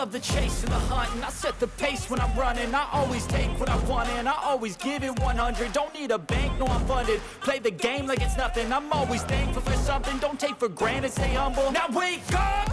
love the chase and the hunt, and I set the pace when I'm running. I always take what I want and I always give it 100. Don't need a bank, no I'm funded. Play the game like it's nothing. I'm always thankful for something. Don't take for granted, stay humble. Now wake up!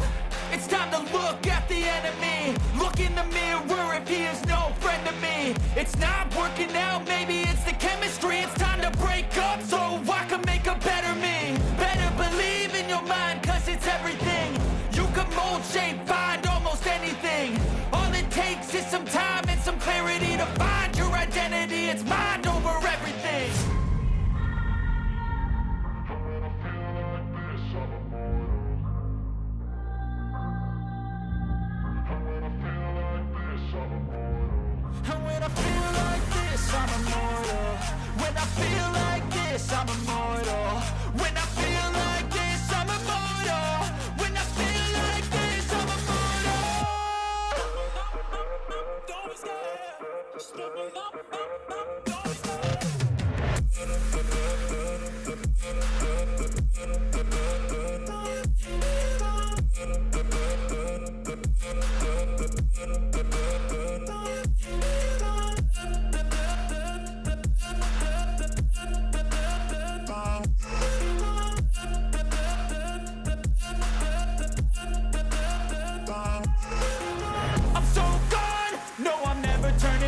It's time to look at the enemy. Look in the mirror if he is no friend to me. It's not working out, maybe it's the chemistry. It's time to break up so I can make a better me. Better believe in your mind, cause it's everything. You can mold, shape, find almost anything. All it takes is some time and some clarity to find your identity. It's mind over everything. I'm immortal. When I feel like this, I'm immortal. When I feel like this, I'm immortal. When I feel like this, I'm immortal. Don't be scared. Just open up. Don't be scared.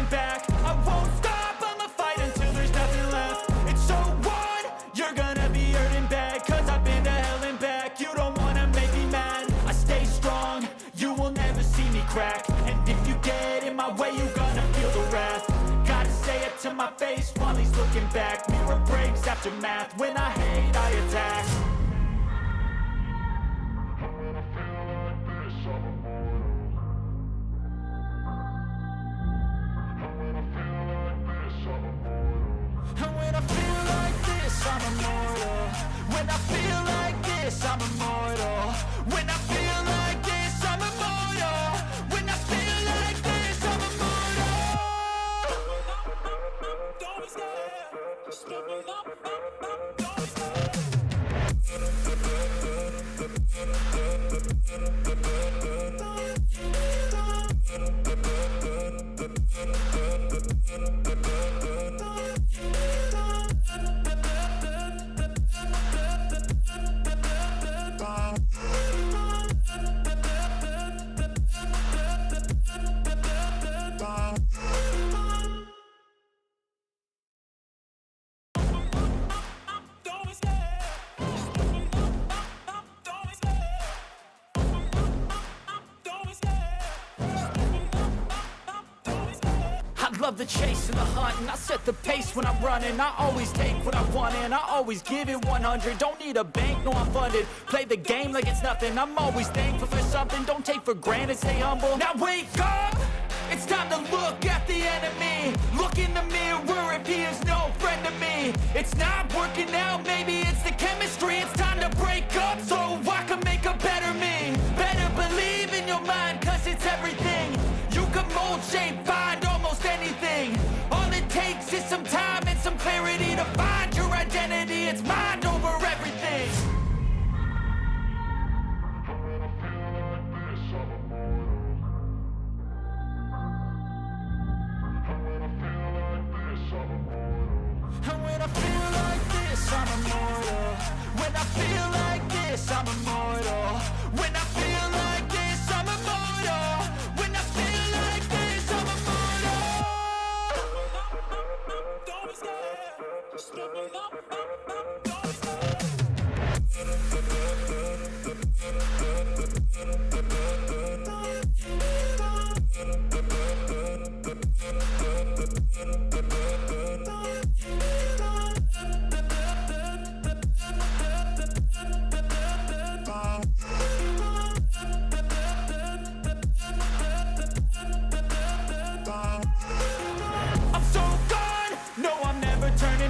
Back. I won't stop, I'ma fight until there's nothing left. It's so on, you're gonna be hurting bad, cause I've been to hell and back. You don't wanna make me mad, I stay strong, you will never see me crack. And if you get in my way, you're gonna feel the wrath. Gotta say it to my face while he's looking back. Mirror breaks after math, when I hate I attack. I'm immortal. When I feel like this, I'm immortal. When I feel like this, I'm immortal. When I feel like this, I'm immortal. Don't be scared. Just open up. Don't be scared. Love the chase and the hunt, and I set the pace when I'm running. I always take what I want and I always give it 100. Don't need a bank, no I'm funded. Play the game like it's nothing. I'm always thankful for something. Don't take for granted, stay humble. Now wake up! It's time to look at the enemy. Look in the mirror if he is no friend to me. It's not working out, maybe it's the chemistry. It's time to break up so I can make a better me. Better believe in your mind, cause it's everything. You can mold, shape, find almost anything. All it takes is some time and some clarity to find your identity. It's mind over everything. And when I feel like this, I'm immortal. When I feel like this, I'm immortal. When I feel like this, I'm immortal. When I feel like this, I'm immortal. Don't be scared. Just open up. Don't be scared.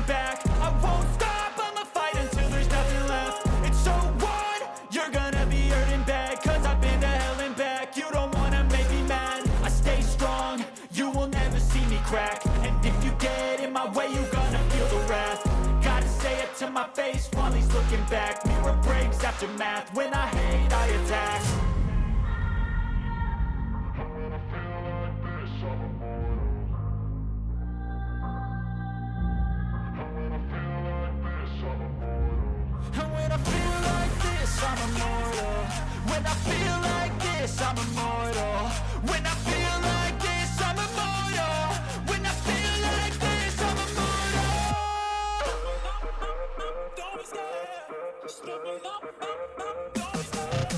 Back. I won't stop, I'ma fight until there's nothing left. It's so on, you're gonna be hurting bad, cause I've been to hell and back. You don't wanna make me mad, I stay strong, you will never see me crack. And if you get in my way, you're gonna feel the wrath. Gotta say it to my face while he's looking back. Mirror breaks after math, when I hate I attack. When I feel like this, I'm immortal. When I feel like this, I'm immortal. When I feel like this, I'm immortal. Don't be scared. Stubborn up, don't be scared.